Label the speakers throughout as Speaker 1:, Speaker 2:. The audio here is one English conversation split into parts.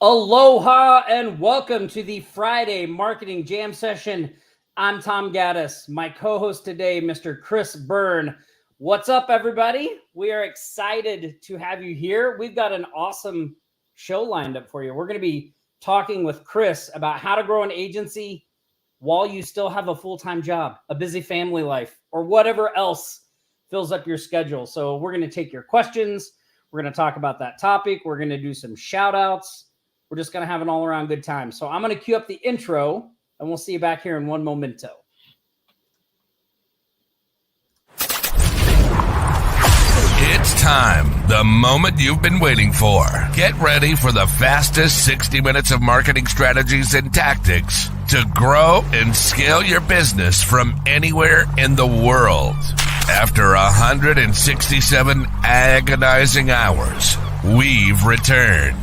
Speaker 1: Aloha and welcome to the Friday Marketing Jam Session. I'm Tom Gaddis. My co-host today, Mr. Chris Byrne. What's up, everybody? We are excited to have you here. We've got an awesome show lined up for you. We're going to be talking with Chris about how to grow an agency while you still have a full-time job, a busy family life, or whatever else fills up your schedule. So we're going to take your questions. We're going to talk about that topic. We're going to do some shout outs. We're just going to have an all around good time. So I'm going to cue up the intro and we'll see you back here in one momento.
Speaker 2: It's time. The moment you've been waiting for. Get ready for the fastest 60 minutes of marketing strategies and tactics to grow and scale your business from anywhere in the world. After 167 agonizing hours, we've returned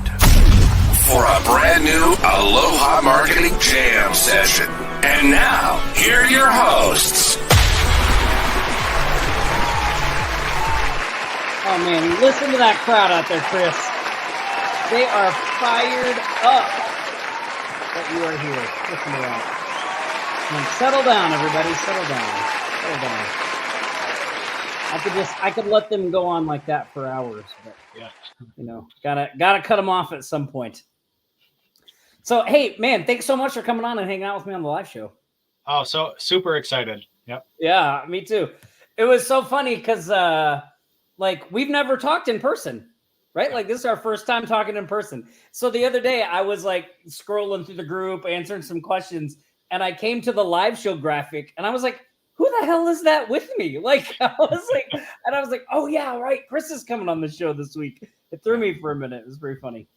Speaker 2: for a brand new Aloha Marketing Jam Session. And now, here are your hosts.
Speaker 1: Oh man, listen to that crowd out there, Chris. They are fired up that you are here. Listen to that. And settle down, everybody. Settle down. Settle down. I could let them go on like that for hours, but you know, gotta cut them off at some point. So, hey, man, thanks so much for coming on and hanging out with me on the live show.
Speaker 3: Oh, so super excited. Yep.
Speaker 1: Yeah, me too. It was so funny because, like, we've never talked in person, right? Like, this is our first time talking in person. So the other day, I was, like, scrolling through the group, answering some questions, and I came to the live show graphic, and I was like, who the hell is that with me? Like, I was like, oh, yeah, right. Chris is coming on the show this week. It threw me for a minute. It was very funny.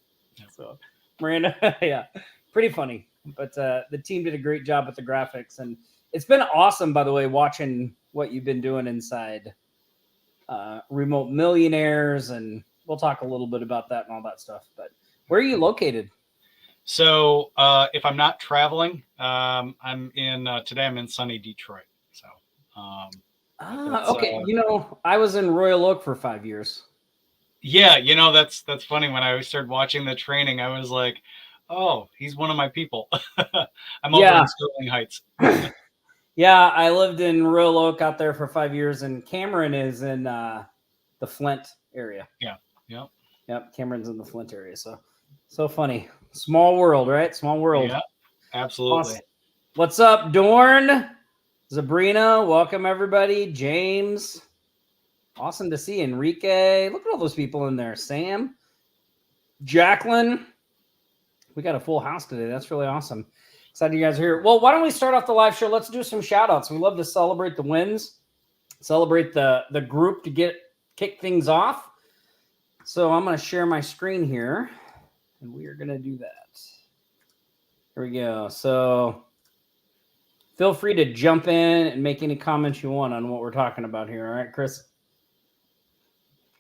Speaker 1: So, Miranda, yeah, pretty funny. But the team did a great job with the graphics. And it's been awesome, by the way, watching what you've been doing inside Remote Millionaires. And we'll talk a little bit about that and all that stuff. But where are you located?
Speaker 3: So if I'm not traveling, I'm in sunny Detroit. So,
Speaker 1: okay. I was in Royal Oak for 5 years.
Speaker 3: Yeah, that's funny. When I started watching the training, I was like, "Oh, he's one of my people." I'm over in Sterling Heights.
Speaker 1: Yeah, I lived in Royal Oak out there for 5 years, and Cameron is in the Flint area. Yep. Cameron's in the Flint area. So funny. Small world, right? Small world.
Speaker 3: Yeah, absolutely.
Speaker 1: Awesome. What's up, Dorn? Sabrina, welcome everybody. James. Awesome to see Enrique. Look at all those people in there. Sam, Jacqueline. We got a full house today. That's really awesome. Excited you guys are here. Well, why don't we start off the live show? Let's do some shout outs. We love to celebrate the wins, celebrate the group to kick things off. So I'm going to share my screen here, and we are going to do that. Here we go. So feel free to jump in and make any comments you want on what we're talking about here. All right, Chris?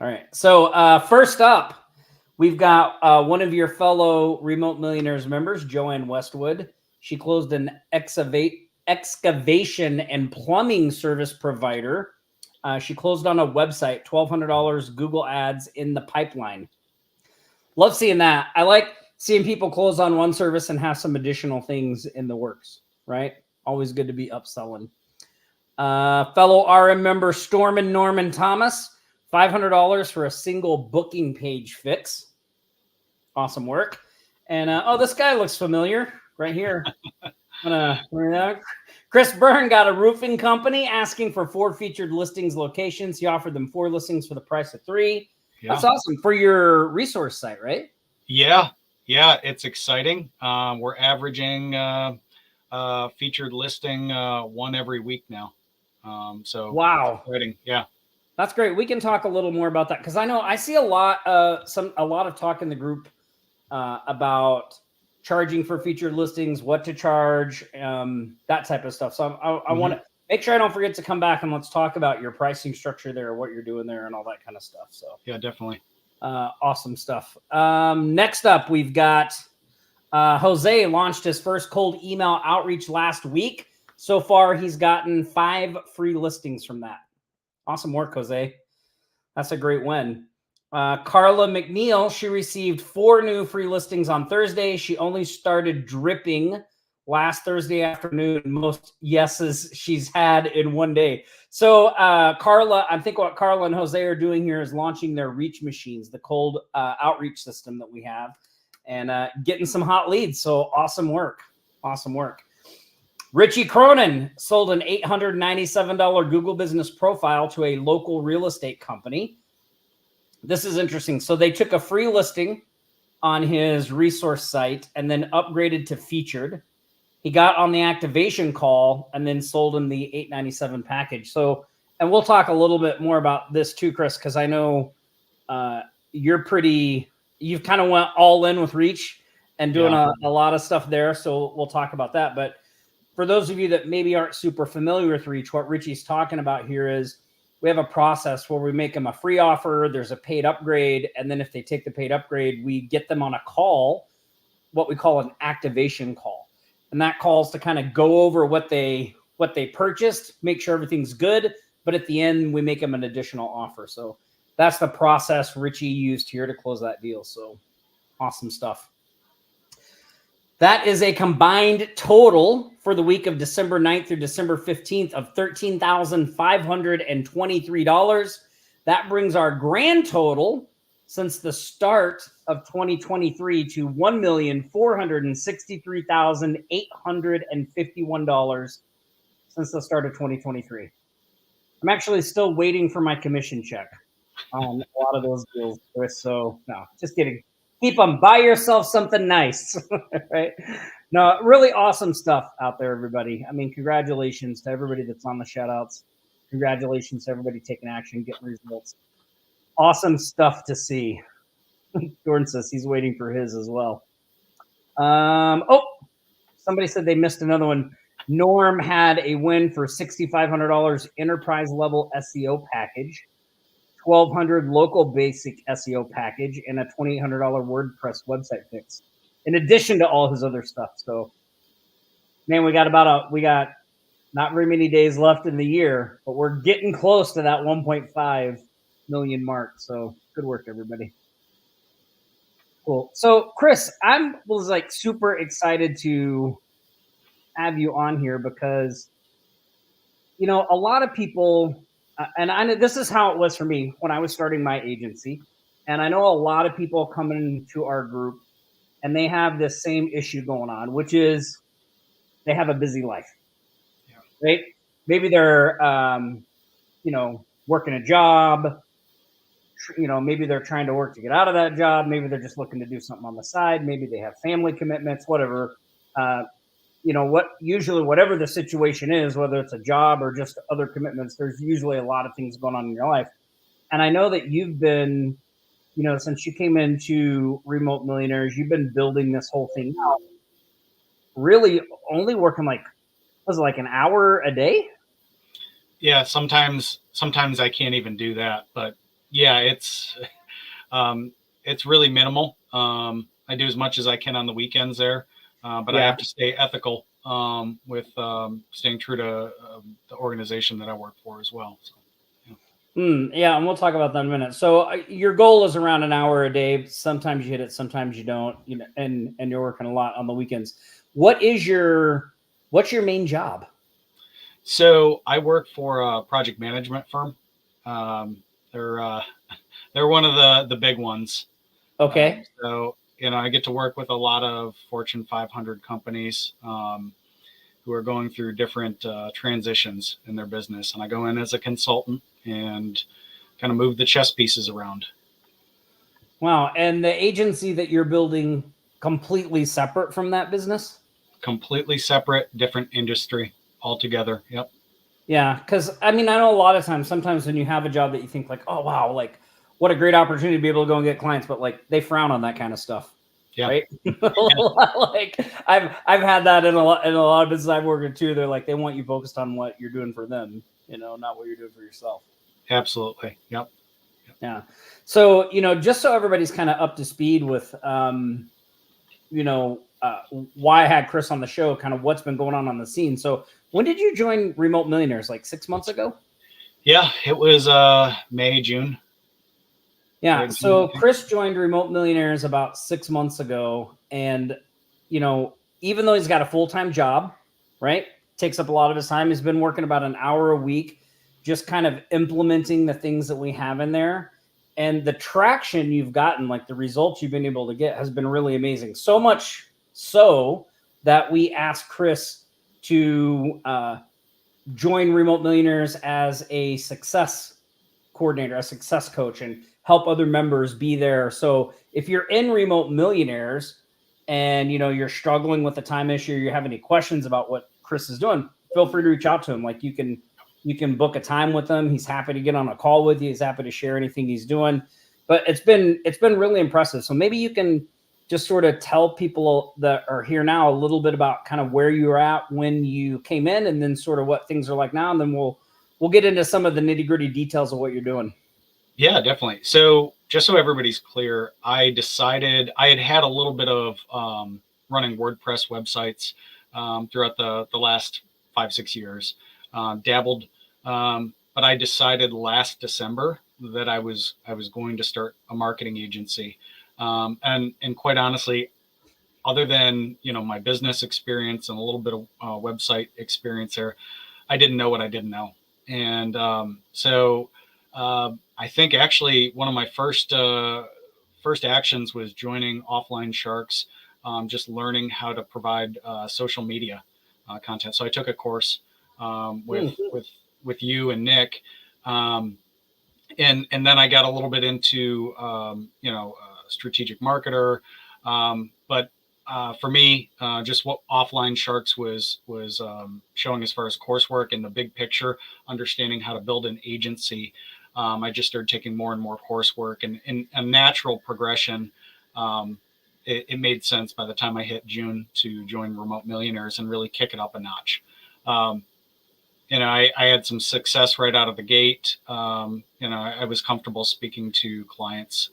Speaker 1: All right. So first up, we've got one of your fellow Remote Millionaires members, Joanne Westwood. She closed an excavation and plumbing service provider. She closed on a website, $1,200 Google ads in the pipeline. Love seeing that. I like seeing people close on one service and have some additional things in the works, right? Always good to be upselling. Fellow RM member Storm and Norman Thomas, $500 for a single booking page fix. Awesome work. And this guy looks familiar right here. Chris Byrne got a roofing company asking for 4 featured listings locations. He offered them 4 listings for the price of 3. Yeah. That's awesome for your resource site, right?
Speaker 3: Yeah, it's exciting. We're averaging featured listing 1 every week now. So
Speaker 1: wow,
Speaker 3: exciting. Yeah.
Speaker 1: That's great. We can talk a little more about that because I know I see a lot of talk in the group about charging for featured listings, what to charge, that type of stuff. So I want to make sure I don't forget to come back and let's talk about your pricing structure there, what you're doing there, and all that kind of stuff. So
Speaker 3: yeah, definitely.
Speaker 1: Awesome stuff. Next up, we've got Jose launched his first cold email outreach last week. So far, he's gotten 5 free listings from that. Awesome work, Jose. That's a great win. Carla McNeil, she received 4 new free listings on Thursday. She only started dripping last Thursday afternoon. Most yeses she's had in one day. So Carla, I think what Carla and Jose are doing here is launching their reach machines, the cold outreach system that we have, and getting some hot leads. So awesome work. Awesome work. Richie Cronin sold an $897 Google business profile to a local real estate company. This is interesting. So they took a free listing on his resource site and then upgraded to featured. He got on the activation call and then sold him the $897 package. So, and we'll talk a little bit more about this too, Chris, because I know you've kind of went all in with Reach and doing a lot of stuff there. So we'll talk about that. But for those of you that maybe aren't super familiar with Reach, what Richie's talking about here is we have a process where we make them a free offer. There's a paid upgrade. And then if they take the paid upgrade, we get them on a call, what we call an activation call. And that calls to kind of go over what they purchased, make sure everything's good. But at the end, we make them an additional offer. So that's the process Richie used here to close that deal. So awesome stuff. That is a combined total for the week of December 9th through December 15th of $13,523. That brings our grand total since the start of 2023 to $1,463,851 since the start of 2023. I'm actually still waiting for my commission check on a lot of those deals, Chris. So no, just kidding. Keep them. Buy yourself something nice, right? No, really awesome stuff out there, everybody. I mean, congratulations to everybody that's on the shout-outs. Congratulations to everybody taking action, getting results. Awesome stuff to see. Jordan says he's waiting for his as well. Somebody said they missed another one. Norm had a win for $6,500 enterprise-level SEO package, $1,200 local basic SEO package, and a $2,800 WordPress website fix, in addition to all his other stuff. So, man, we got not very many days left in the year, but we're getting close to that 1.5 million mark. So, good work, everybody. Cool. So, Chris, I was like super excited to have you on here because, you know, a lot of people. And I know this is how it was for me when I was starting my agency. And I know a lot of people come into our group and they have this same issue going on, which is they have a busy life, right? Maybe they're, working a job, maybe they're trying to work to get out of that job. Maybe they're just looking to do something on the side. Maybe they have family commitments, whatever. Whatever the situation is, whether it's a job or just other commitments, there's usually a lot of things going on in your life. And I know that you've been, since you came into Remote Millionaires, you've been building this whole thing out, really only working like an hour a day?
Speaker 3: Yeah, sometimes I can't even do that, but yeah, it's really minimal. I do as much as I can on the weekends there. But I have to stay ethical with staying true to the organization that I work for as well. So,
Speaker 1: and we'll talk about that in a minute. So your goal is around an hour a day. Sometimes you hit it, sometimes you don't. And you're working a lot on the weekends. What's your main job?
Speaker 3: So I work for a project management firm. They're one of the big ones.
Speaker 1: Okay.
Speaker 3: I get to work with a lot of Fortune 500 companies who are going through different transitions in their business. And I go in as a consultant and kind of move the chess pieces around.
Speaker 1: Wow. And the agency that you're building completely separate from that business? Completely
Speaker 3: separate, different industry altogether. Yep.
Speaker 1: Yeah. Because, I know a lot of times, sometimes when you have a job that you think like, oh, wow, like what a great opportunity to be able to go and get clients, but like they frown on that kind of stuff.
Speaker 3: Yeah.
Speaker 1: Right. Like I've had that in a lot of business I've worked in too. They're like, they want you focused on what you're doing for them, not what you're doing for yourself.
Speaker 3: Absolutely. Yep.
Speaker 1: Yeah. So, just so everybody's kind of up to speed with, why I had Chris on the show, kind of what's been going on the scene. So when did you join Remote Millionaires? Like 6 months ago?
Speaker 3: Yeah, it was May, June.
Speaker 1: Yeah. So Chris joined Remote Millionaires about 6 months ago. And, even though he's got a full-time job, right? Takes up a lot of his time. He's been working about an hour a week, just kind of implementing the things that we have in there. And the traction you've gotten, like the results you've been able to get, has been really amazing. So much so that we asked Chris to join Remote Millionaires as a success coordinator, a success coach, and help other members be there. So if you're in Remote Millionaires and you're struggling with a time issue, or you have any questions about what Chris is doing, feel free to reach out to him. Like you can book a time with him. He's happy to get on a call with you. He's happy to share anything he's doing. But it's been really impressive. So maybe you can just sort of tell people that are here now a little bit about kind of where you were at when you came in, and then sort of what things are like now, and then we'll get into some of the nitty-gritty details of what you're doing.
Speaker 3: Yeah, definitely. So just so everybody's clear, I decided I had a little bit of running WordPress websites throughout the last 5-6 years, dabbled, but I decided last December that I was going to start a marketing agency. And quite honestly, other than, my business experience and a little bit of website experience there, I didn't know what I didn't know. And so I think actually one of my first actions was joining Offline Sharks, just learning how to provide social media content. So I took a course with you and Nick, and then I got a little bit into strategic marketer, but for me, just what Offline Sharks was showing as far as coursework and the big picture, understanding how to build an agency. I just started taking more and more coursework, and in a natural progression, it made sense by the time I hit June to join Remote Millionaires and really kick it up a notch. I had some success right out of the gate. I was comfortable speaking to clients.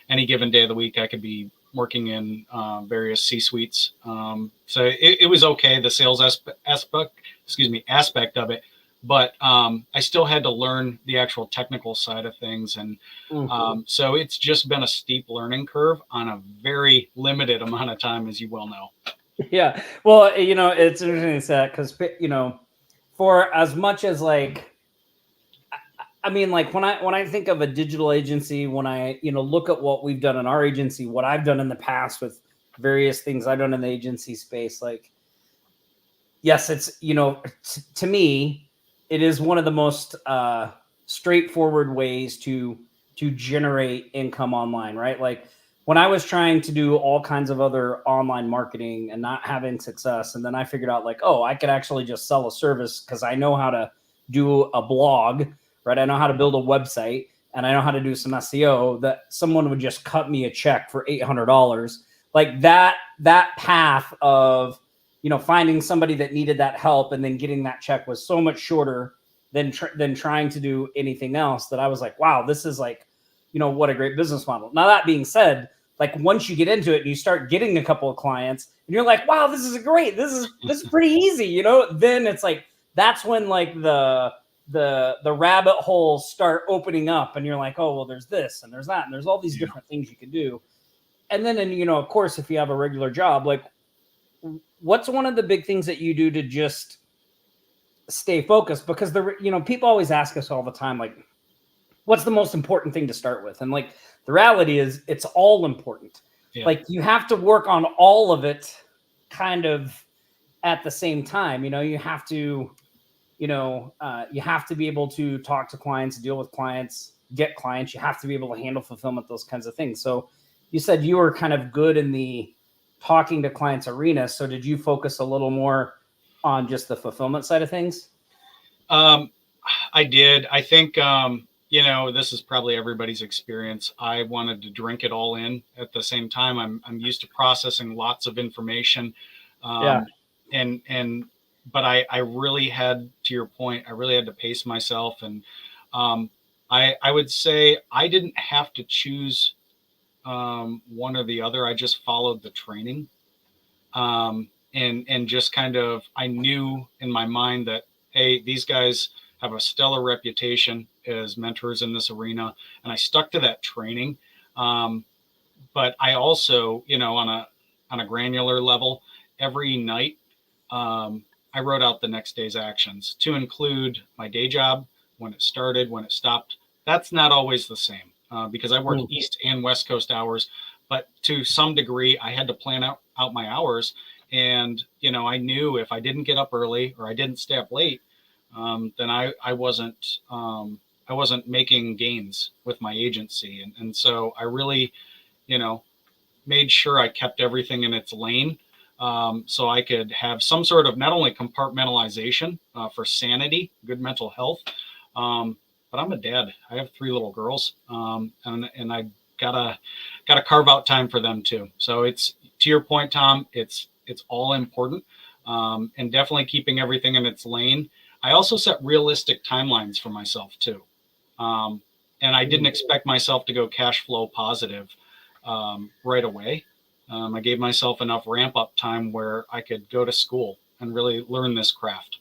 Speaker 3: Any given day of the week, I could be working in various C-suites. So it was okay, the sales aspect of it, but I still had to learn the actual technical side of things. And so it's just been a steep learning curve on a very limited amount of time, as you well know.
Speaker 1: Yeah. Well, it's interesting to say that because, for as much as like, I mean, like when I think of a digital agency, when I, look at what we've done in our agency, what I've done in the past with various things I've done in the agency space, like, yes, it's, to me, it is one of the most straightforward ways to generate income online, right? Like when I was trying to do all kinds of other online marketing and not having success, and then I figured out like, oh, I could actually just sell a service because I know how to do a blog, right? I know how to build a website, and I know how to do some SEO, that someone would just cut me a check for $800. Like that path of, finding somebody that needed that help and then getting that check was so much shorter than trying to do anything else, that I was like, wow, this is like, what a great business model. Now, that being said, like once you get into it and you start getting a couple of clients and you're like, wow, this is great. This is pretty easy, then it's like, that's when like the rabbit holes start opening up and you're like, oh, well, there's this and there's that, and there's all these different things you can do. And then, of course, if you have a regular job, like what's one of the big things that you do to just stay focused? Because people always ask us all the time, like, what's the most important thing to start with? And like, the reality is it's all important. Yeah. Like you have to work on all of it kind of at the same time. You have to, you have to be able to talk to clients, deal with clients, get clients. You have to be able to handle fulfillment, those kinds of things. So you said you were kind of good in the talking to clients arena. So did you focus a little more on just the fulfillment side of things?
Speaker 3: I did. I think, this is probably everybody's experience. I wanted to drink it all in at the same time. I'm used to processing lots of information. But I really had, to your point, I really had to pace myself. And I would say I didn't have to choose one or the other. I just followed the training. And just kind of, I knew in my mind that, hey, these guys, have a stellar reputation as mentors in this arena, and I stuck to that training. But I also, on a granular level, every night, I wrote out the next day's actions to include my day job, when it started, when it stopped. That's not always the same because I work East and West Coast hours, but to some degree, I had to plan out my hours. And, I knew if I didn't get up early or I didn't stay up late, then I wasn't making gains with my agency. And so I really, made sure I kept everything in its lane, so I could have some sort of not only compartmentalization for sanity, good mental health, but I'm a dad. I have 3 little girls, and I gotta carve out time for them too. So it's, to your point, Tom, it's all important, and definitely keeping everything in its lane. I also set realistic timelines for myself too, and I didn't expect myself to go cash flow positive right away. I gave myself enough ramp up time where I could go to school and really learn this craft.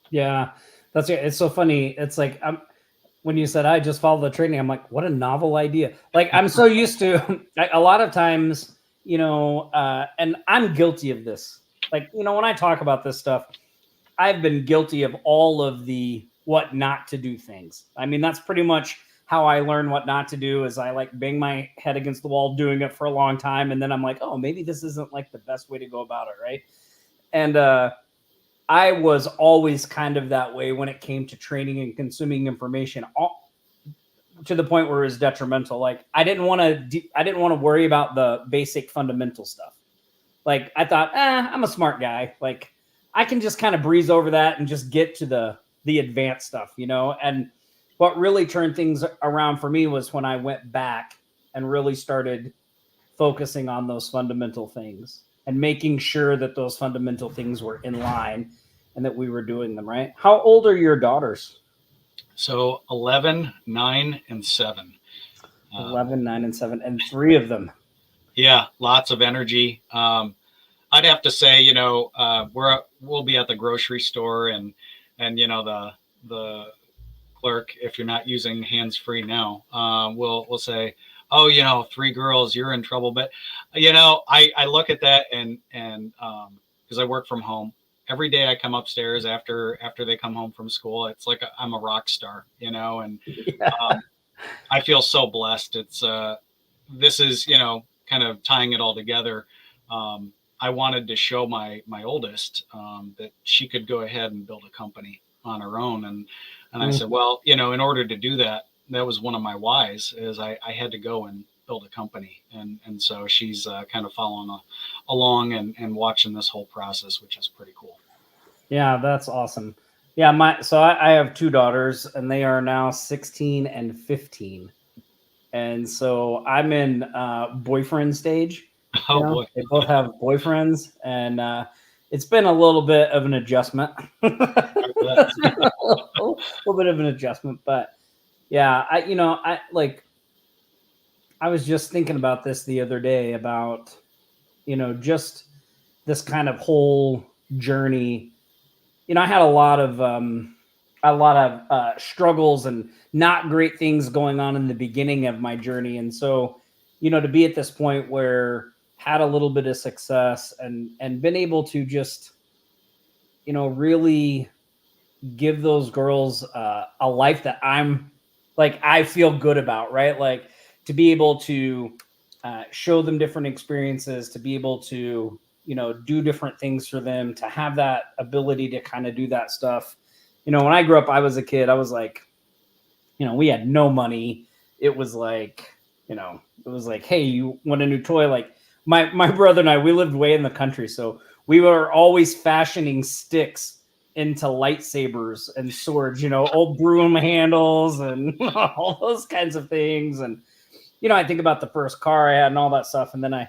Speaker 1: Yeah, that's it. It's so funny. It's like when you said I just follow the training, I'm like, what a novel idea. Like I'm so used to a lot of times, and I'm guilty of this. Like, when I talk about this stuff, I've been guilty of all of the what not to do things. I mean, that's pretty much how I learn what not to do is I like bang my head against the wall doing it for a long time. And then I'm like, oh, maybe this isn't like the best way to go about it. Right. And I was always kind of that way when it came to training and consuming information, to the point where it was detrimental. Like I didn't want to worry about the basic fundamental stuff. Like I thought, I'm a smart guy. Like I can just kind of breeze over that and just get to the advanced stuff, and what really turned things around for me was when I went back and really started focusing on those fundamental things and making sure that those fundamental things were in line and that we were doing them right. How old are your daughters?
Speaker 3: So 11, 9, and 7.
Speaker 1: 11, 9, and 7, and 3 of them.
Speaker 3: Yeah, lots of energy. I'd have to say, we'll be at the grocery store and the clerk, if you're not using hands-free now, will say, oh, 3 girls, you're in trouble. But, I look at that and because I work from home, every day I come upstairs after they come home from school, it's like I'm a rock star, and I feel so blessed. It's this is, kind of tying it all together. I wanted to show my oldest that she could go ahead and build a company on her own. And I said, well, in order to do that, that was one of my whys is I had to go and build a company. And so she's kind of following along and watching this whole process, which is pretty cool.
Speaker 1: Yeah, that's awesome. Yeah. I have 2 daughters and they are now 16 and 15. And so I'm in boyfriend stage.
Speaker 3: Boy.
Speaker 1: They both have boyfriends and it's been a little bit of an adjustment. A little bit of an adjustment, but yeah, I was just thinking about this the other day about, just this kind of whole journey. I had a lot of struggles and not great things going on in the beginning of my journey. And so, to be at this point where had a little bit of success and been able to just, really give those girls a life that I feel good about, right? Like to be able to show them different experiences, to be able to, do different things for them, to have that ability to kind of do that stuff. When I grew up, I was a kid, I was like, we had no money. It was like, hey, you want a new toy? Like my brother and I, we lived way in the country. So we were always fashioning sticks into lightsabers and swords, old broom handles and all those kinds of things. And, I think about the first car I had and all that stuff. And then I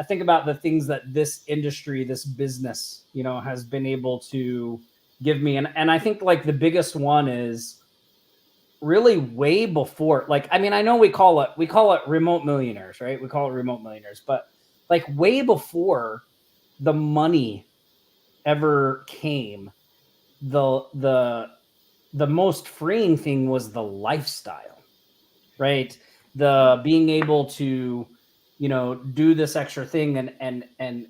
Speaker 1: think about the things that this industry, this business, has been able to give me. And I think like the biggest one is really way before, I know we call it remote millionaires, right? We call it remote millionaires, but like way before the money ever came, the the most freeing thing was the lifestyle, right? The being able to, do this extra thing and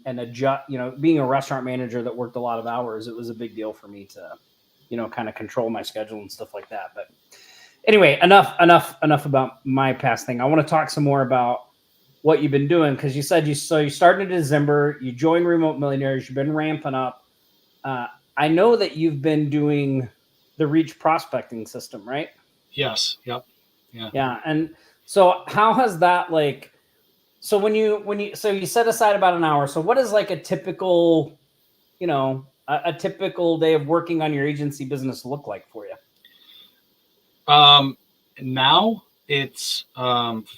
Speaker 1: adjust, being a restaurant manager that worked a lot of hours, it was a big deal for me to, kind of control my schedule and stuff like that. But anyway, enough about my past thing. I want to talk some more about what you've been doing, because you said you started in December, you joined Remote Millionaires, you've been ramping up. I know that you've been doing the Reach prospecting system, right?
Speaker 3: Yes. Yep.
Speaker 1: Yeah. And so how has that, like, so when you so you set aside about an hour, so what is like a typical, a typical day of working on your agency business look like for you?
Speaker 3: Now it's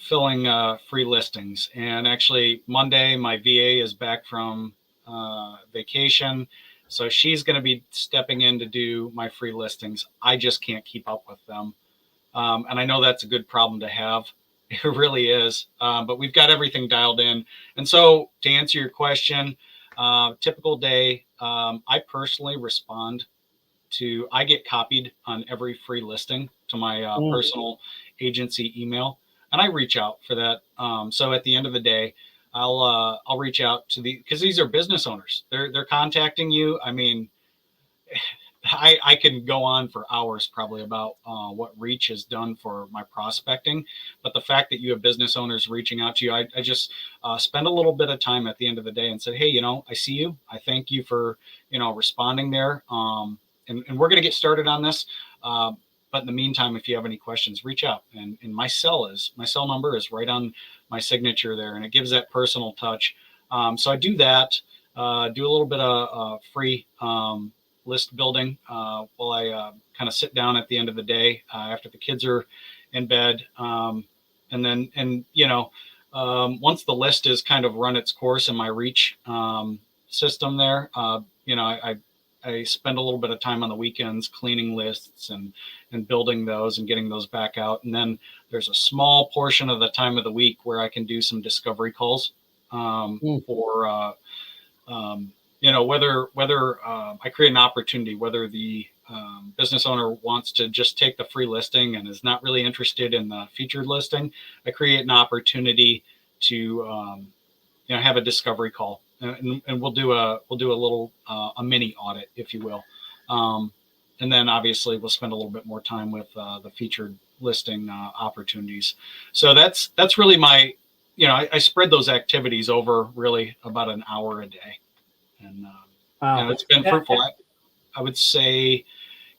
Speaker 3: filling free listings, and actually Monday my VA is back from vacation, so she's going to be stepping in to do my free listings. I just can't keep up with them, and I know that's a good problem to have. It really is, but we've got everything dialed in. And so to answer your question, typical day, I personally respond to, I get copied on every free listing to my personal agency email, and I reach out for that. So at the end of the day, I'll reach out to because these are business owners. They're contacting you. I mean, I can go on for hours probably about what Reach has done for my prospecting, but the fact that you have business owners reaching out to you, I just spend a little bit of time at the end of the day and say, hey, I see you. I thank you for, responding there. And we're going to get started on this. But in the meantime, if you have any questions, reach out. And my cell number is right on my signature there, and it gives that personal touch. So I do that, do a little bit of free list building while I kind of sit down at the end of the day after the kids are in bed. Once the list is kind of run its course in my Reach system there, I spend a little bit of time on the weekends cleaning lists and building those and getting those back out. And then there's a small portion of the time of the week where I can do some discovery calls for whether I create an opportunity, whether the business owner wants to just take the free listing and is not really interested in the featured listing. I create an opportunity to have a discovery call, and we'll do a little a mini audit, if you will, and then obviously we'll spend a little bit more time with the featured listing opportunities. So that's really my, I spread those activities over really about an hour a day. And it's been fruitful. I would say,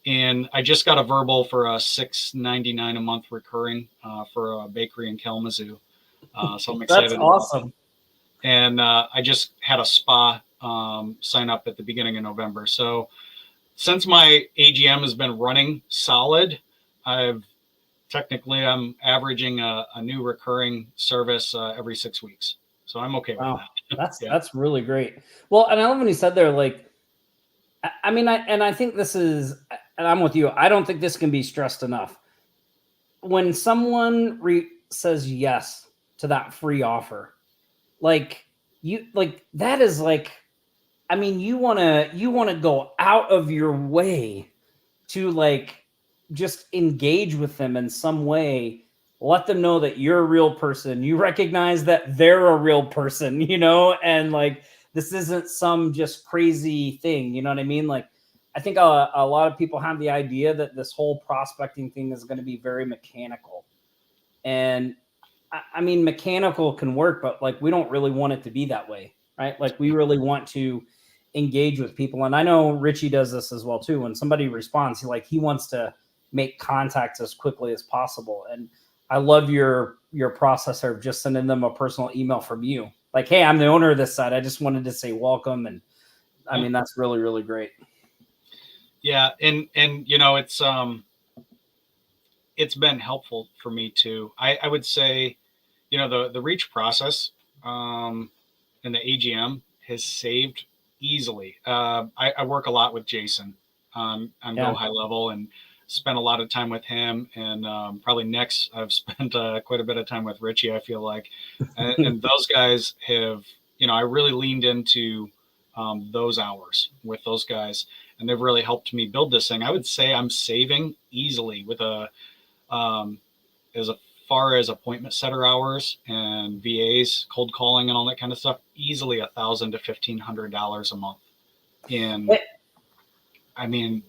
Speaker 3: and I just got a verbal for a $6.99 a month recurring for a bakery in Kalamazoo. So I'm excited.
Speaker 1: That's awesome.
Speaker 3: And I just had a spa sign up at the beginning of November. So since my AGM has been running solid, I'm averaging a new recurring service every 6 weeks. So I'm okay with that.
Speaker 1: That's really great. Well, and I love when you said there, like, I think this is, and I'm with you, I don't think this can be stressed enough. When someone says yes to that free offer, that is like, you want to go out of your way to like just engage with them in some way. Let them know that you're a real person. You recognize that they're a real person, and like, this isn't some just crazy thing. You know what I mean? Like, I think a lot of people have the idea that this whole prospecting thing is going to be very mechanical. And mechanical can work, but like, we don't really want it to be that way, right? Like, we really want to engage with people. And I know Richie does this as well too. When somebody responds, he wants to make contact as quickly as possible. And I love your process of just sending them a personal email from you. Like, hey, I'm the owner of this site. I just wanted to say welcome. And that's really, really great.
Speaker 3: Yeah. And it's been helpful for me too. I would say, the Reach process and the AGM has saved easily. I work a lot with Jason on Go High Level, and spent a lot of time with him, and probably next I've spent quite a bit of time with Richie, I feel like, and those guys have, I really leaned into those hours with those guys. and they've really helped me build this thing. I would say I'm saving easily with as far as appointment setter hours and VAs, cold calling and all that kind of stuff, easily $1,000 to $1,500 a month. And I mean,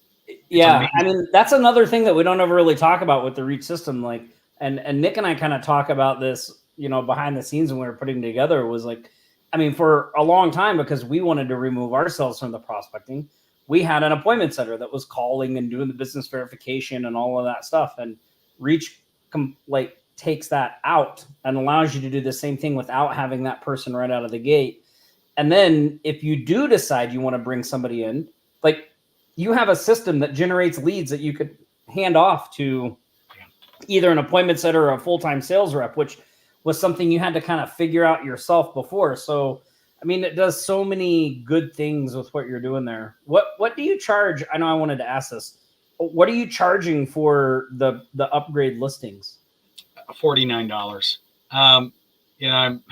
Speaker 1: yeah, I mean, that's another thing that we don't ever really talk about with the Reach system. Like, and Nick and I kind of talk about this, you know, behind the scenes when we were putting together, was like, I mean, for a long time, because we wanted to remove ourselves from the prospecting, we had an appointment setter that was calling and doing the business verification and all of that stuff. And Reach like takes that out and allows you to do the same thing without having that person right out of the gate. And then if you do decide you want to bring somebody in, like, you have a system that generates leads that you could hand off to either an appointment setter or a full-time sales rep, which was something you had to kind of figure out yourself before. So, I mean, it does so many good things with what you're doing there. What do you charge? I know I wanted to ask this. What are you charging for the upgrade listings?
Speaker 3: $49. You know, I'm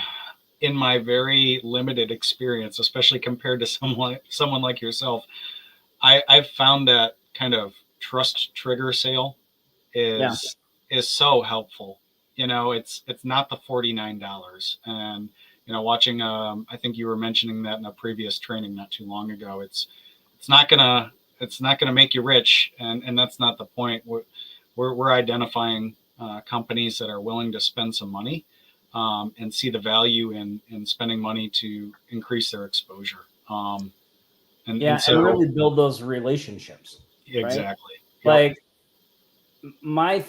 Speaker 3: in my very limited experience, especially compared to someone like yourself. I've found that kind of trust trigger sale is so helpful. You know, it's not the $49. And, you know, watching, I think you were mentioning that in a previous training not too long ago, it's not gonna make you rich. And that's not the point. We're identifying companies that are willing to spend some money and see the value in spending money to increase their exposure. And
Speaker 1: really build those relationships.
Speaker 3: Exactly.
Speaker 1: Right? Like, mine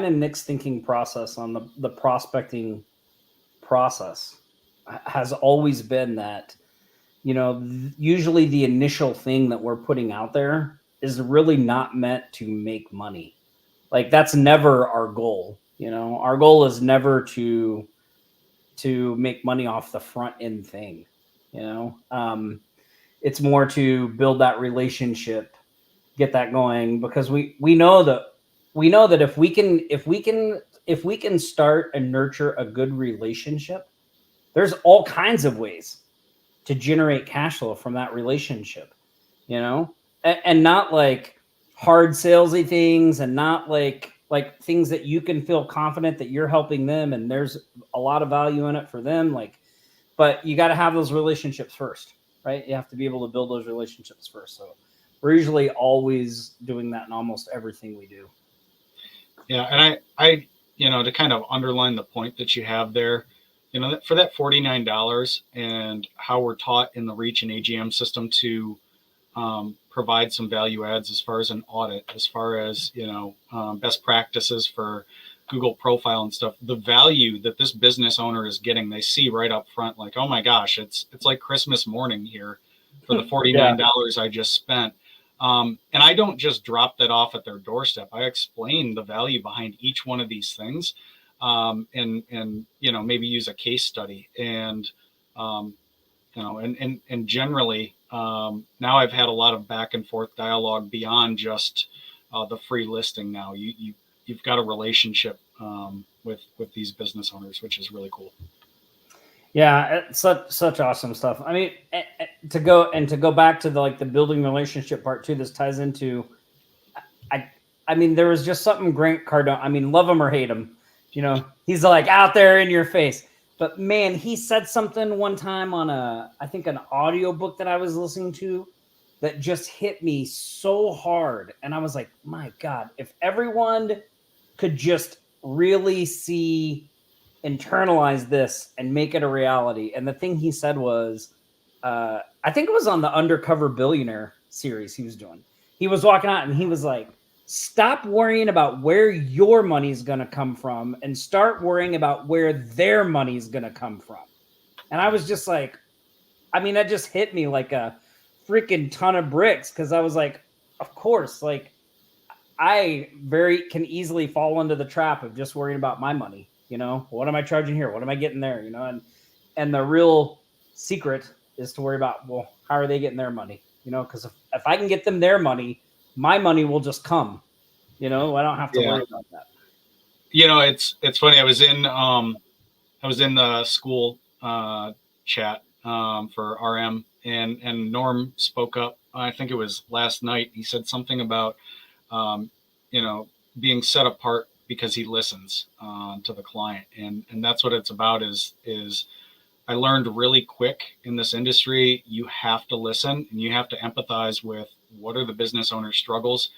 Speaker 1: and Nick's thinking process on the prospecting process has always been that, you know, usually the initial thing that we're putting out there is really not meant to make money. Like, that's never our goal. You know, our goal is never to make money off the front end thing. You know, it's more to build that relationship, get that going, because we know that if we can start and nurture a good relationship, there's all kinds of ways to generate cash flow from that relationship, you know, and not like hard salesy things, and not like things that you can feel confident that you're helping them and there's a lot of value in it for them. Like, but you got to have those relationships first, right? You have to be able to build those relationships first. So we're usually always doing that in almost everything we do.
Speaker 3: Yeah. And I, you know, to kind of underline the point that you have there, you know, for that $49 and how we're taught in the Reach and AGM system to provide some value adds as far as an audit, as far as, you know, best practices for Google profile and stuff, the value that this business owner is getting, they see right up front, like, oh my gosh, it's like Christmas morning here for the $49 I just spent. And I don't just drop that off at their doorstep. I explain the value behind each one of these things, and, you know, maybe use a case study and, you know, and generally, now I've had a lot of back and forth dialogue beyond just the free listing. Now you've got a relationship with these business owners, which is really cool.
Speaker 1: Yeah, it's such awesome stuff. I mean, to go back to the building relationship part too. This ties into, I mean, there was just something Grant Cardone. I mean, love him or hate him, you know, he's like out there in your face. But man, he said something one time on I think an audiobook that I was listening to that just hit me so hard. And I was like, my God, if everyone could just really internalize this and make it a reality. And the thing he said was, I think it was on the Undercover Billionaire series he was doing. He was walking out and he was like, stop worrying about where your money is going to come from and start worrying about where their money is going to come from. And I was just like, I mean, that just hit me like a freaking ton of bricks. Cause I was like, of course, like I can easily fall into the trap of just worrying about my money. You know, what am I charging here? What am I getting there? You know, and the real secret is to worry about, well, how are they getting their money? You know, cause if I can get them their money, my money will just come, you know, I don't have to worry about that.
Speaker 3: You know, it's funny. I was in the school chat for RM, and Norm spoke up. I think it was last night. He said something about, being set apart because he listens to the client, and that's what it's about. Is I learned really quick in this industry, you have to listen and you have to empathize with what are the business owner's struggles.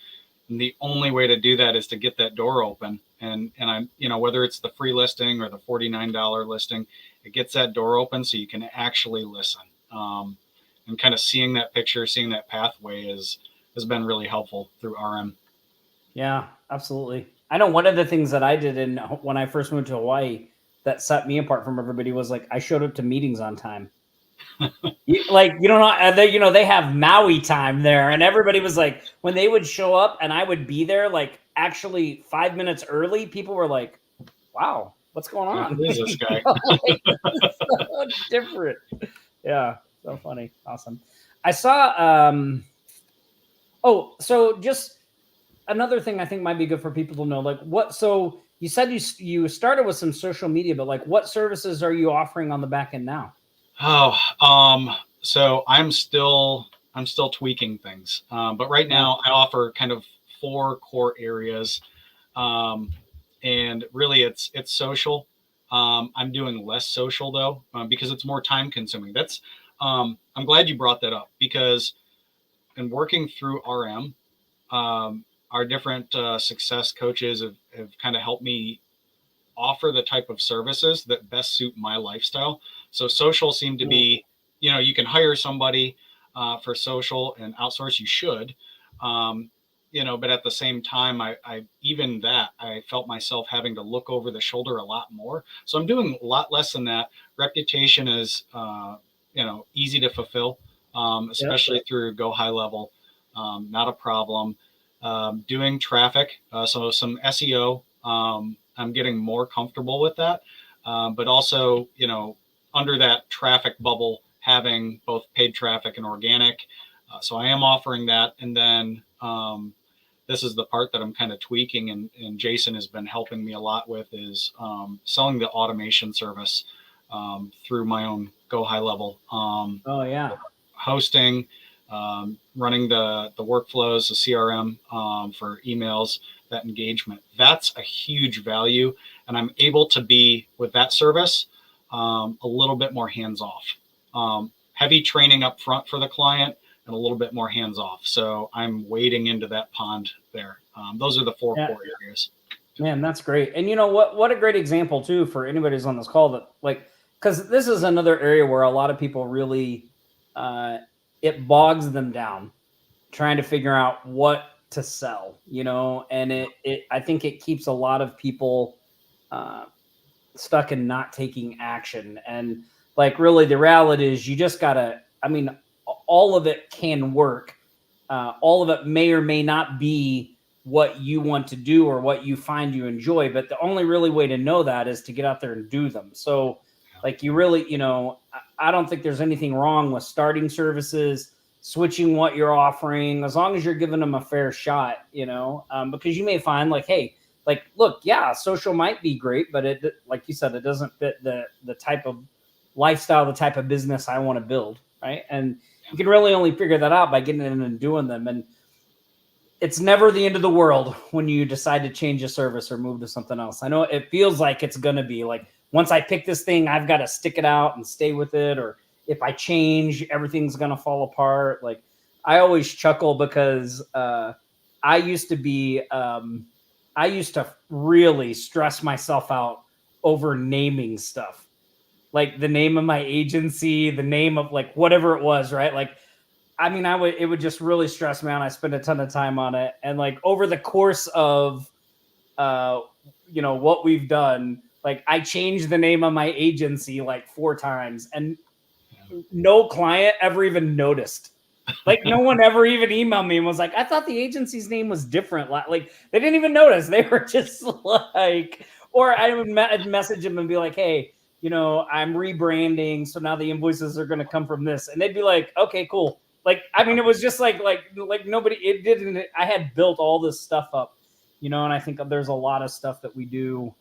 Speaker 3: And the only way to do that is to get that door open. And I'm, whether it's the free listing or the $49 listing, it gets that door open so you can actually listen. And kind of seeing that picture, seeing that pathway has been really helpful through RM.
Speaker 1: Yeah, absolutely. I know one of the things that I did when I first moved to Hawaii that set me apart from everybody was like, I showed up to meetings on time. They have Maui time there, and everybody was like, when they would show up and I would be there, like actually 5 minutes early, people were like, wow, what's going on?
Speaker 3: Who is this guy?
Speaker 1: So different. Yeah, so funny. Awesome. I saw, so just another thing I think might be good for people to know, like so you said you started with some social media, but like what services are you offering on the back end now?
Speaker 3: So I'm still tweaking things. But right now I offer kind of 4 core areas. And really it's social. I'm doing less social though, because it's more time consuming. I'm glad you brought that up, because in working through RM, our different success coaches have kind of helped me offer the type of services that best suit my lifestyle. So social seemed to be, you can hire somebody for social and outsource. You should, but at the same time, I felt myself having to look over the shoulder a lot more. So I'm doing a lot less than that. Reputation is, easy to fulfill, especially through Go High Level. Not a problem. Doing traffic, so some SEO. I'm getting more comfortable with that, but also, under that traffic bubble, having both paid traffic and organic. So I am offering that, and then this is the part that I'm kind of tweaking, and Jason has been helping me a lot with, is selling the automation service through my own Go High Level. Hosting. Running the workflows, the CRM for emails, that engagement. That's a huge value. And I'm able to be, with that service, a little bit more hands-off. Heavy training up front for the client and a little bit more hands-off. So I'm wading into that pond there. Those are the 4 core areas.
Speaker 1: Man, that's great. And what a great example too, for anybody who's on this call, that because this is another area where a lot of people really, it bogs them down trying to figure out what to sell, and I think it keeps a lot of people stuck in not taking action. And really the reality is you just gotta, all of it can work. All of it may or may not be what you want to do or what you find you enjoy, but the only really way to know that is to get out there and do them. So you really, I don't think there's anything wrong with starting services, switching what you're offering, as long as you're giving them a fair shot, because you may find look, social might be great, but it, like you said, it doesn't fit the type of lifestyle, the type of business I want to build. Right. And you can really only figure that out by getting in and doing them. And it's never the end of the world when you decide to change a service or move to something else. I know it feels like it's going to be like, once I pick this thing, I've got to stick it out and stay with it. Or if I change, everything's going to fall apart. I always chuckle because I used to really stress myself out over naming stuff, like the name of my agency, the name of whatever it was, right? It would just really stress me out. I spent a ton of time on it. And over the course of, what we've done, I changed the name of my agency 4 times, and no client ever even noticed. No one ever even emailed me and was like, I thought the agency's name was different. They didn't even notice. They were just or I would message them and be like, hey, I'm rebranding. So now the invoices are going to come from this. And they'd be like, okay, cool. It was just like nobody, it didn't, I had built all this stuff up, and I think there's a lot of stuff that we do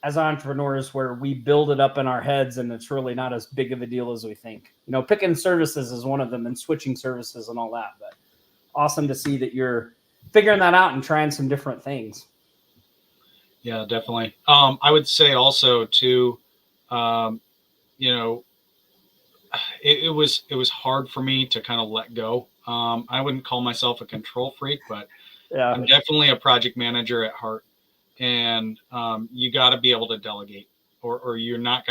Speaker 1: as entrepreneurs where we build it up in our heads and it's really not as big of a deal as we think. Picking services is one of them and switching services and all that. But awesome to see that you're figuring that out and trying some different things.
Speaker 3: Yeah, definitely. I would say also too, it was hard for me to kind of let go. I wouldn't call myself a control freak, but
Speaker 1: Yeah.
Speaker 3: I'm definitely a project manager at heart. And you got to be able to delegate, or you're not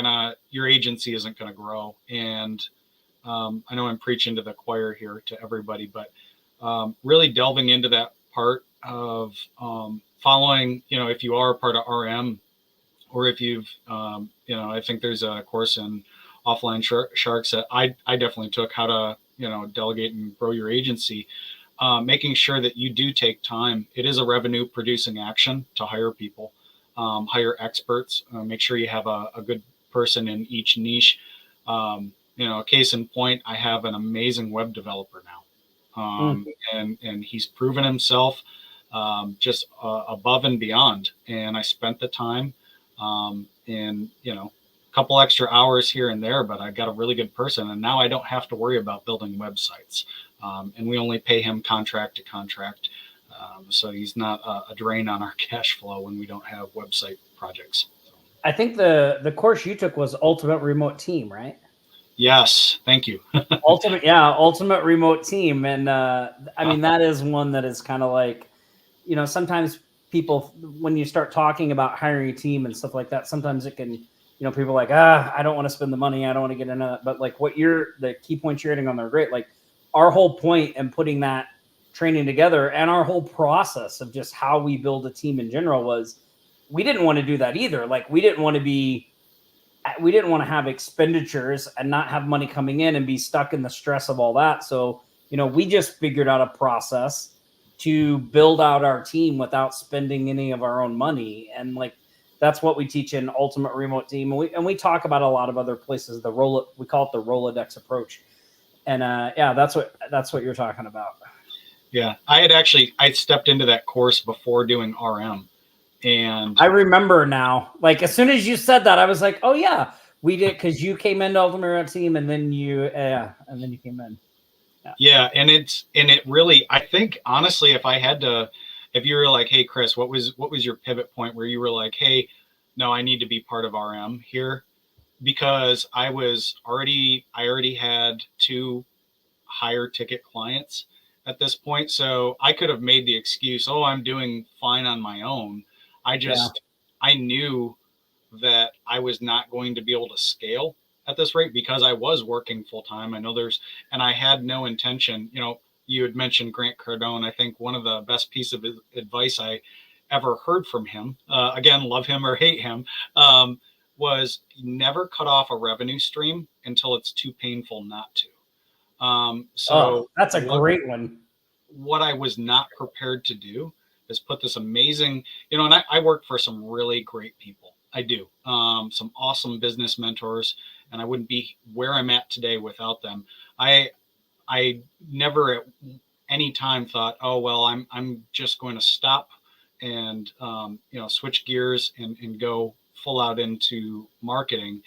Speaker 3: your agency isn't gonna grow. And I know I'm preaching to the choir here to everybody, but really delving into that part of following, if you are a part of RM, or if you've, I think there's a course in Offline Sharks that I definitely took, how to, delegate and grow your agency. Making sure that you do take time. It is a revenue producing action to hire people, hire experts, make sure you have a good person in each niche. Case in point, I have an amazing web developer now. And he's proven himself just above and beyond. And I spent the time and, a couple extra hours here and there, but I got a really good person. And now I don't have to worry about building websites. And we only pay him contract to contract. So he's not a drain on our cash flow when we don't have website projects.
Speaker 1: I think the course you took was Ultimate Remote Team, right?
Speaker 3: Yes. Thank you.
Speaker 1: Ultimate Remote Team. And that is one that is kind of like, sometimes people, when you start talking about hiring a team and stuff like that, sometimes it can, people are like, I don't want to spend the money. I don't want to get into that. But like the key points you're hitting on, they're great. Like our whole point in putting that training together and our whole process of just how we build a team in general was, we didn't want to do that either. Like we didn't want to have expenditures and not have money coming in and be stuck in the stress of all that. So, we just figured out a process to build out our team without spending any of our own money. And like, that's what we teach in Ultimate Remote Team. And we talk about a lot of other places, we call it the Rolodex approach. And that's what you're talking about.
Speaker 3: Yeah. I stepped into that course before doing RM. And
Speaker 1: I remember now, like as soon as you said that, I was like, oh yeah, we did. Cause you came into Ultimate Remote Team and then you came in.
Speaker 3: Yeah. And it really, I think honestly, if you were like, hey Chris, what was your pivot point where you were like, hey, no, I need to be part of RM here? Because I already had 2 higher ticket clients at this point. So I could have made the excuse, oh, I'm doing fine on my own. I knew that I was not going to be able to scale at this rate because I was working full time. And I had no intention, you had mentioned Grant Cardone. I think one of the best pieces of advice I ever heard from him, again, love him or hate him, was never cut off a revenue stream until it's too painful not to.
Speaker 1: That's a great one.
Speaker 3: What I was not prepared to do is put this amazing, and I work for some really great people. I do. Some awesome business mentors, and I wouldn't be where I'm at today without them. I never at any time thought, oh, well, I'm just going to stop and, switch gears and go full out into marketing,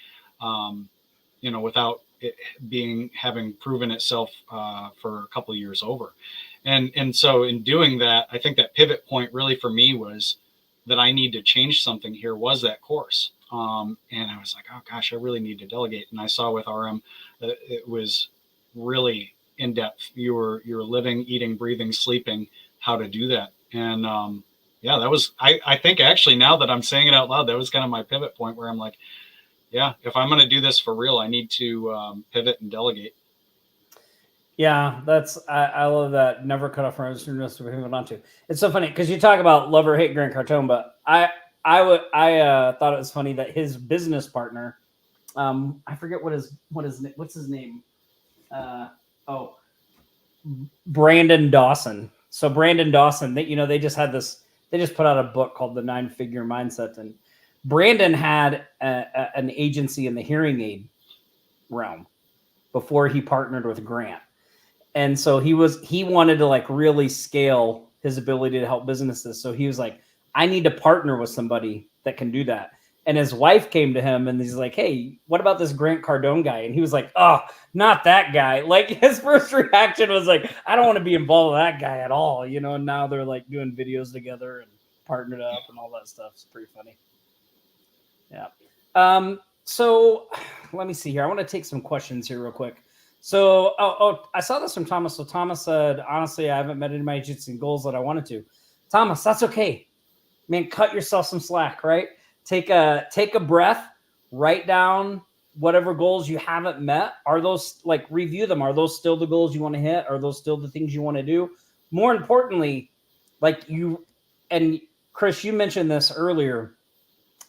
Speaker 3: without it having proven itself for a couple of years over. And so in doing that, I think that pivot point really for me was that I need to change something here was that course. And I was like, oh gosh, I really need to delegate. And I saw with RM that it was really in depth. You're living, eating, breathing, sleeping, how to do that. And that was, I think actually now that I'm saying it out loud, that was kind of my pivot point where I'm like, yeah, if I'm going to do this for real, I need to pivot and delegate.
Speaker 1: Yeah, I love that. Never cut off friends to moving on to. It's so funny because you talk about love or hate Grant Cardone, but I thought it was funny that his business partner, I forget what's his name. Brandon Dawson. So Brandon Dawson, they just put out a book called The 9-Figure Mindset, and Brandon had an agency in the hearing aid realm before he partnered with Grant. And so he wanted to like really scale his ability to help businesses. So he was like, I need to partner with somebody that can do that. And his wife came to him and he's like, hey, what about this Grant Cardone guy? And he was like, oh, not that guy. Like his first reaction was like, I don't want to be involved with that guy at all. You know, and now they're like doing videos together and partnered up and all that stuff. It's pretty funny. Yeah. So let me see here. I want to take some questions here real quick. So, I saw this from Thomas. So Thomas said, honestly, I haven't met any of my agency goals that I wanted to. Thomas, that's okay. Man, cut yourself some slack, right? Take a breath, write down whatever goals you haven't met. Are those, like, review them? Are those still the goals you want to hit? Are those still the things you want to do? More importantly, like you, and Chris, you mentioned this earlier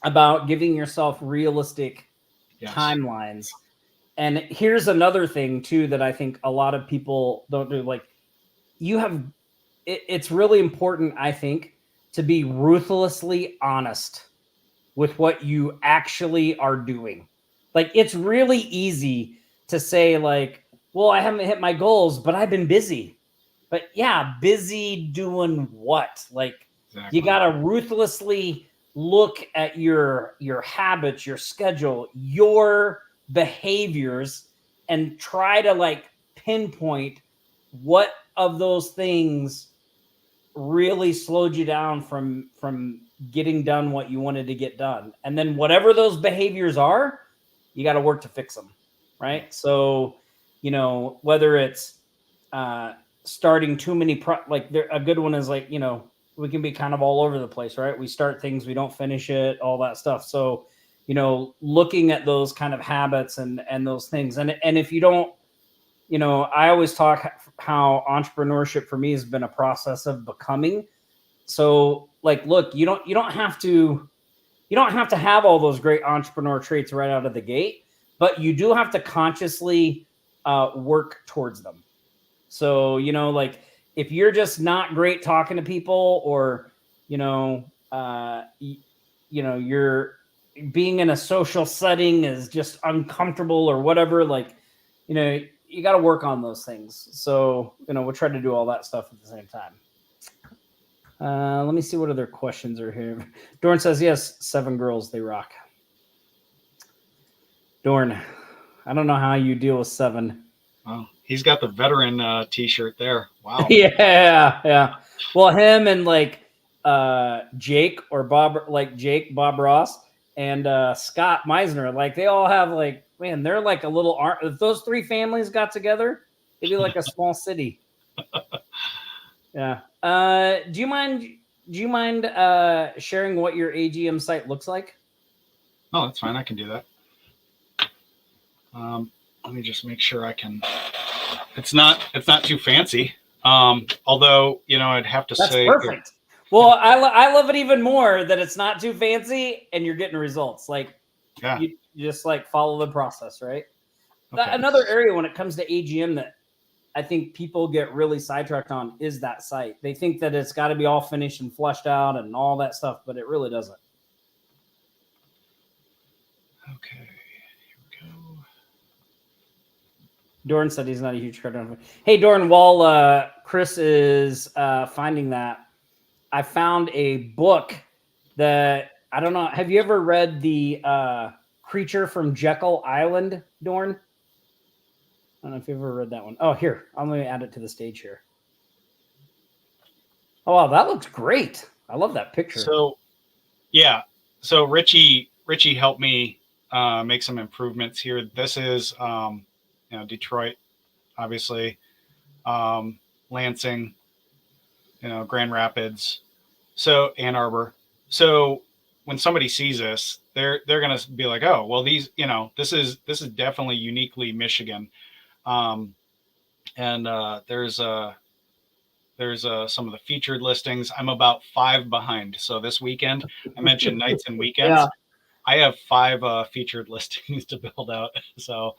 Speaker 1: about giving yourself realistic timelines. And here's another thing too, that I think a lot of people don't do. Like it's really important, I think, to be ruthlessly honest with what you actually are doing. Like, it's really easy to say like, well, I haven't hit my goals, but I've been busy. But yeah, busy doing what? Like, you got to ruthlessly look at your habits, your schedule, your behaviors, and try to like pinpoint what of those things really slowed you down from getting done what you wanted to get done. And then whatever those behaviors are, you got to work to fix them. Right. So, you know, whether it's starting too many, a good one is like, you know, we can be kind of all over the place, right? We start things, we don't finish it, all that stuff. So, you know, looking at those kind of habits and those things. And if you don't, you know, I always talk how entrepreneurship for me has been a process of becoming. So like, look, you don't have to have all those great entrepreneur traits right out of the gate, but you do have to consciously work towards them. So, you know, like if you're just not great talking to people, or, you know, you're being in a social setting is just uncomfortable or whatever, like, you know, you got to work on those things. So, you know, we'll try to do all that stuff at the same time. Let me see what other questions are here. Dorn says, yes, 7 girls, they rock. Dorn, I don't know how you deal with 7.
Speaker 3: Oh, he's got the veteran t-shirt there. Wow.
Speaker 1: Yeah. Well, him and like Jake or Bob, like Jake, Bob Ross, and Scott Meisner, like they all have like, man, they're like a little if those 3 families got together, it'd be like a small city. Yeah. Do you mind sharing what your AGM site looks like?
Speaker 3: Oh, that's fine. I can do that. Let me just make sure I can. It's not too fancy. Although, you know, I'd have to say
Speaker 1: perfect. Well, I love it even more that it's not too fancy and you're getting results. Like, you just like follow the process, right? Okay. Another area when it comes to AGM that I think people get really sidetracked on is that site. They think that it's got to be all finished and fleshed out and all that stuff, but it really doesn't.
Speaker 3: Okay, here we go.
Speaker 1: Dorn said he's not a huge Cardone fan. Hey, Dorn, while Chris is finding that, I found a book that, I don't know, have you ever read the Creature from Jekyll Island, Dorn? I don't know if you've ever read that one. Oh, here, I'm going to add it to the stage here. Oh, wow, that looks great. I love that picture.
Speaker 3: So, yeah. So Richie helped me make some improvements here. This is, you know, Detroit, obviously, Lansing, you know, Grand Rapids, so Ann Arbor. So when somebody sees this, they're going to be like, oh, well, these, you know, this is definitely uniquely Michigan. And there's some of the featured listings. I'm about 5 behind. So this weekend, I mentioned nights and weekends. Yeah. I have 5 featured listings to build out. So,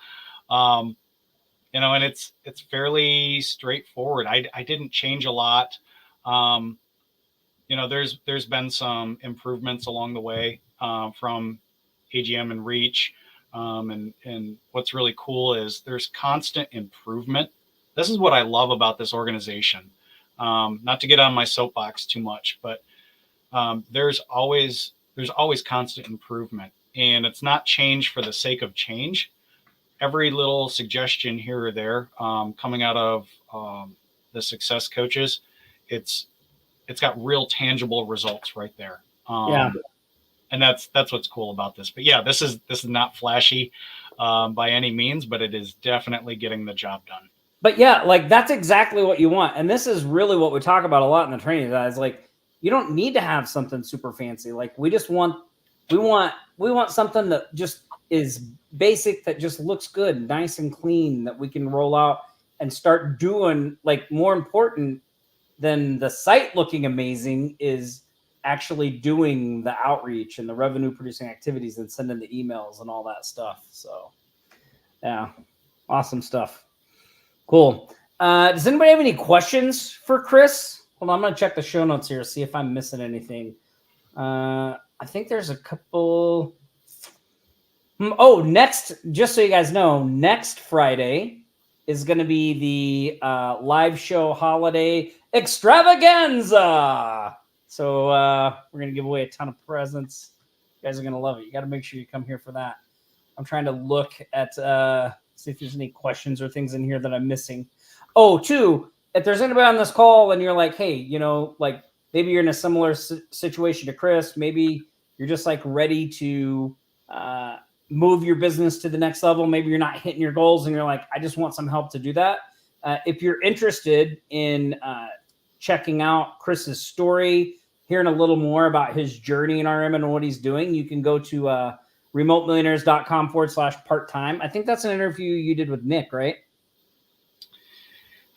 Speaker 3: you know, and it's fairly straightforward. I didn't change a lot. You know, there's been some improvements along the way from AGM and Reach. And what's really cool is there's constant improvement. This is what I love about this organization. Not to get on my soapbox too much, but there's always there's always constant improvement, and it's not change for the sake of change. Every little suggestion here or there, coming out of the success coaches, it's got real tangible results right there. And that's what's cool about this. But yeah, this is not flashy by any means, but it is definitely getting the job done.
Speaker 1: But yeah, like that's exactly what you want. And this is really what we talk about a lot in the training, guys. Like, you don't need to have something super fancy. Like, we want something that just is basic, that just looks good, nice and clean, that we can roll out and start doing. Like, more important than the site looking amazing is actually doing the outreach and the revenue producing activities and sending the emails and all that stuff. So yeah, awesome stuff. Cool. Does anybody have any questions for Chris? Hold on, I'm going to check the show notes here, see if I'm missing anything. I think there's a couple. Oh, next, just so you guys know, next Friday is going to be the live show holiday extravaganza. So we're going to give away a ton of presents. You guys are going to love it. You got to make sure you come here for that. I'm trying to look at, see if there's any questions or things in here that I'm missing. Oh, two, if there's anybody on this call and you're like, hey, you know, like maybe you're in a similar situation to Chris, maybe you're just like ready to move your business to the next level. Maybe you're not hitting your goals and you're like, I just want some help to do that. If you're interested in checking out Chris's story, hearing a little more about his journey in RM and what he's doing, you can go to remotemillionaires.com/part-time. I think that's an interview you did with Nick, right?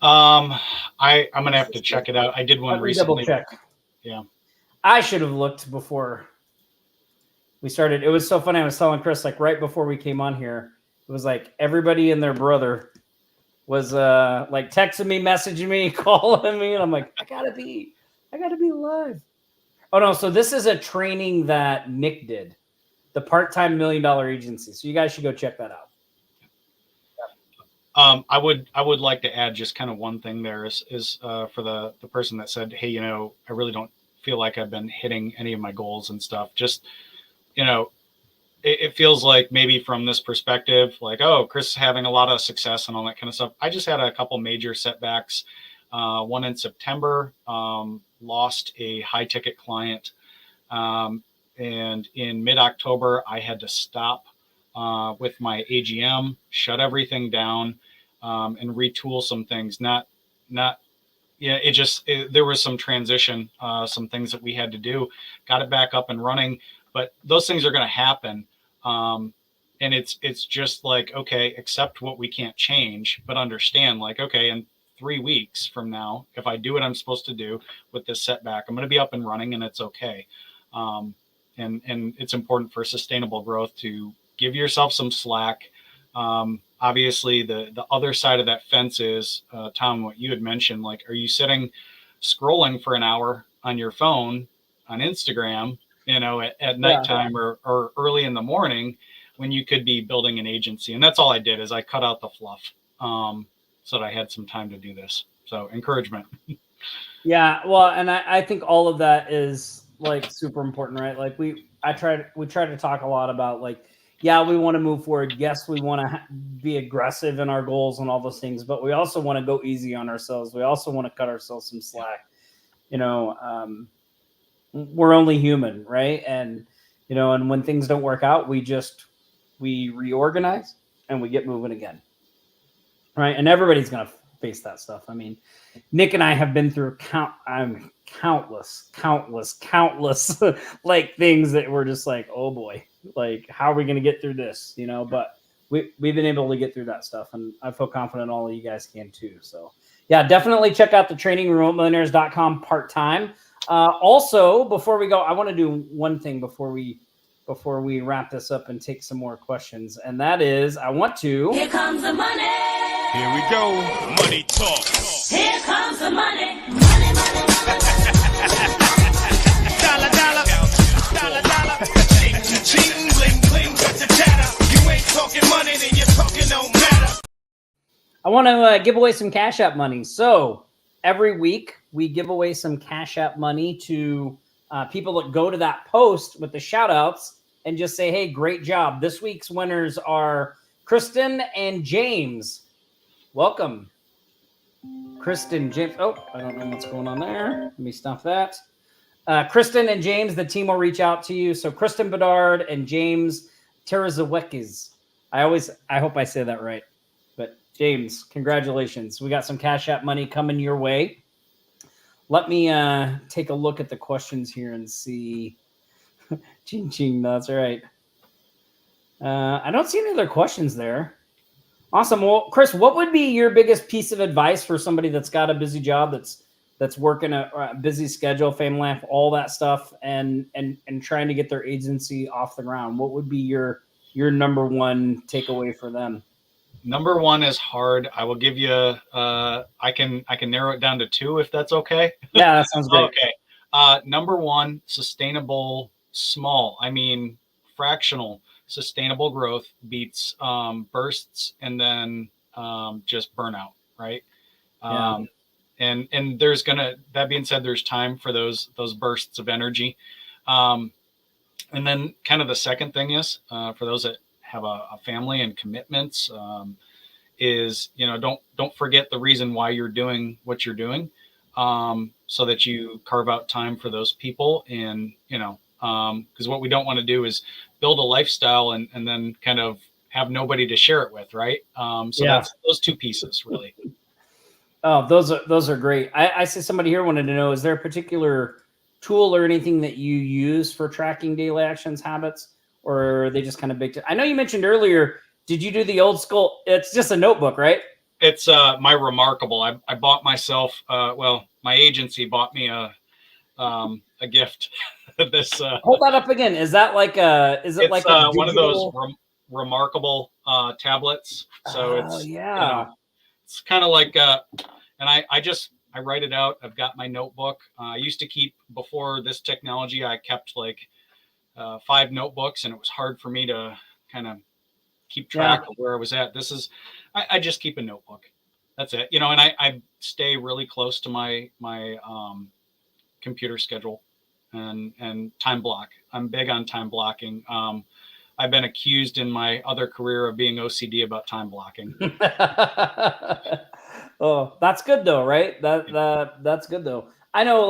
Speaker 3: I'm going to have to check it out. I did one recently.
Speaker 1: Double check.
Speaker 3: Yeah.
Speaker 1: I should have looked before we started. It was so funny. I was telling Chris, like right before we came on here, it was like everybody and their brother was like texting me, messaging me, calling me. And I'm like, I gotta be live. Oh no. So this is a training that Nick did, the part-time $1 million agency. So you guys should go check that out.
Speaker 3: I would like to add just kind of one thing there is for the person that said, hey, you know, I really don't feel like I've been hitting any of my goals and stuff. Just, you know, it feels like maybe from this perspective, like, oh, Chris is having a lot of success and all that kind of stuff. I just had a couple major setbacks. One in September, lost a high ticket client. And in mid-October, I had to stop with my AGM, shut everything down, and retool some things. There was some transition, some things that we had to do, got it back up and running, but those things are going to happen. And it's just like, okay, accept what we can't change, but understand like, okay, in 3 weeks from now, if I do what I'm supposed to do with this setback, I'm going to be up and running and it's okay. And it's important for sustainable growth to give yourself some slack. Obviously the other side of that fence is, Tom, what you had mentioned, like, are you sitting scrolling for an hour on your phone on Instagram, you know, at nighttime or early in the morning when you could be building an agency? And that's all I did is I cut out the fluff, so that I had some time to do this. So encouragement.
Speaker 1: Yeah. Well, and I think all of that is like super important, right? Like we try to talk a lot about like, yeah, we want to move forward. Yes, we want to be aggressive in our goals and all those things, but we also want to go easy on ourselves. We also want to cut ourselves some slack. You know, we're only human, right? And, you know, and when things don't work out, we reorganize and we get moving again. Right. And everybody's going to face that stuff. I mean, Nick and I have been through countless like things that we're just like, oh boy, like, how are we going to get through this? You know, but we've been able to get through that stuff. And I feel confident all of you guys can too. So yeah, definitely check out the training, remotemillionaires.com part-time. Also, before we go, I want to do one thing before we wrap this up and take some more questions. And that is, I want to.
Speaker 4: Here comes the money.
Speaker 5: Here we go. Money talk.
Speaker 4: Here comes the money. Money, money, money.
Speaker 5: Dollar, dollar. Dollar, dollar. Ching, bling, bling, got the chatter. You ain't talking money, then you're talking no matter.
Speaker 1: I want to give away some Cash App money. So every week we give away some Cash App money to people that go to that post with the shout outs and just say, hey, great job. This week's winners are Kristen and James. Welcome. Kristen, James. Oh, I don't know what's going on there. Let me stop that. Kristen and James, the team will reach out to you. So Kristen Bedard and James Terazawekis. I hope I say that right. But James, congratulations. We got some Cash App money coming your way. Let me take a look at the questions here and see. Ching ching, that's right. I don't see any other questions there. Awesome. Well, Chris, what would be your biggest piece of advice for somebody that's got a busy job, that's working a busy schedule, family life, all that stuff, and trying to get their agency off the ground? What would be your number one takeaway for them?
Speaker 3: Number one is hard. I will give you. I can narrow it down to two if that's okay.
Speaker 1: Yeah, that sounds great.
Speaker 3: Okay. Number one, sustainable, small. I mean, fractional. Sustainable growth beats bursts and then just burnout, right?
Speaker 1: Yeah.
Speaker 3: And there's that being said, there's time for those bursts of energy. And then kind of the second thing is for those that have a family and commitments, is, don't forget the reason why you're doing what you're doing, so that you carve out time for those people. And, because what we don't want to do is build a lifestyle and then kind of have nobody to share it with. Right. That's those two pieces really.
Speaker 1: Oh, those are great. I see somebody here wanted to know, is there a particular tool or anything that you use for tracking daily actions, habits, or are they just kind of baked in? I know you mentioned earlier, did you do the old school? It's just a notebook, right?
Speaker 3: It's my Remarkable. I bought myself, my agency bought me a gift. This
Speaker 1: hold that up again. Is that like a digital...
Speaker 3: one of those Remarkable tablets? So it's kind of like and I write it out. I've got my notebook. I used to keep, before this technology, I kept like 5 notebooks, and it was hard for me to kind of keep track of where I was at. I just keep a notebook. That's it. And I stay really close to my computer schedule and time block. I'm big on time blocking. I've been accused in my other career of being OCD about time blocking.
Speaker 1: Oh, that's good though, right? That's good though. I know,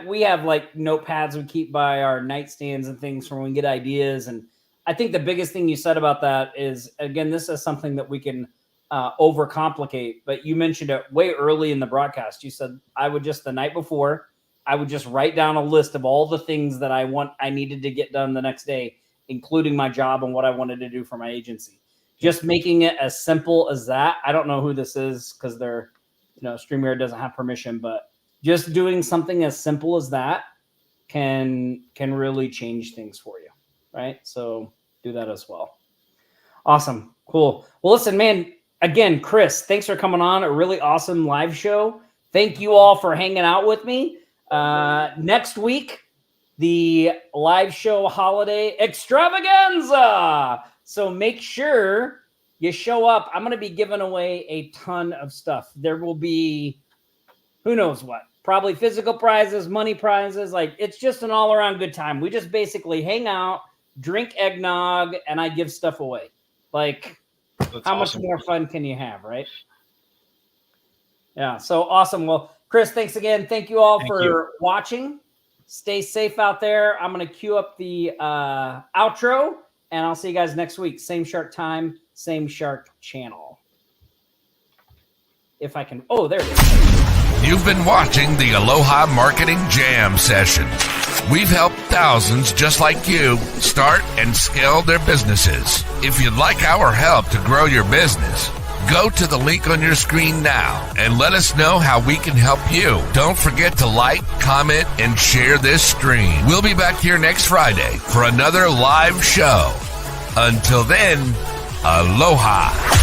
Speaker 1: we have notepads we keep by our nightstands and things for when we get ideas. And I think the biggest thing you said about that is, again, this is something that we can overcomplicate. But you mentioned it way early in the broadcast. You said the night before, I would just write down a list of all the things that I needed to get done the next day, including my job and what I wanted to do for my agency. Just making it as simple as that. I don't know who this is because StreamYard doesn't have permission, but just doing something as simple as that can really change things for you, right? So do that as well. Awesome. Cool. Well, listen, man, again, Chris, thanks for coming on. A really awesome live show. Thank you all for hanging out with me. Next week, the live show holiday extravaganza. So make sure you show up. I'm going to be giving away a ton of stuff. There will be, who knows what, probably physical prizes, money prizes. It's just an all around good time. We just basically hang out, drink eggnog, and I give stuff away.
Speaker 3: That's
Speaker 1: how
Speaker 3: awesome.
Speaker 1: much more fun can you have, right? Yeah. So awesome. Well, Chris, thanks again. Thank you all for watching. Stay safe out there. I'm going to cue up the outro, and I'll see you guys next week. Same shark time, same shark channel. If I can. Oh, there it is.
Speaker 2: You've been watching the Aloha Marketing Jam session. We've helped thousands just like you start and scale their businesses. If you'd like our help to grow your business, go to the link on your screen now and let us know how we can help you. Don't forget to like, comment, and share this stream. We'll be back here next Friday for another live show. Until then, aloha.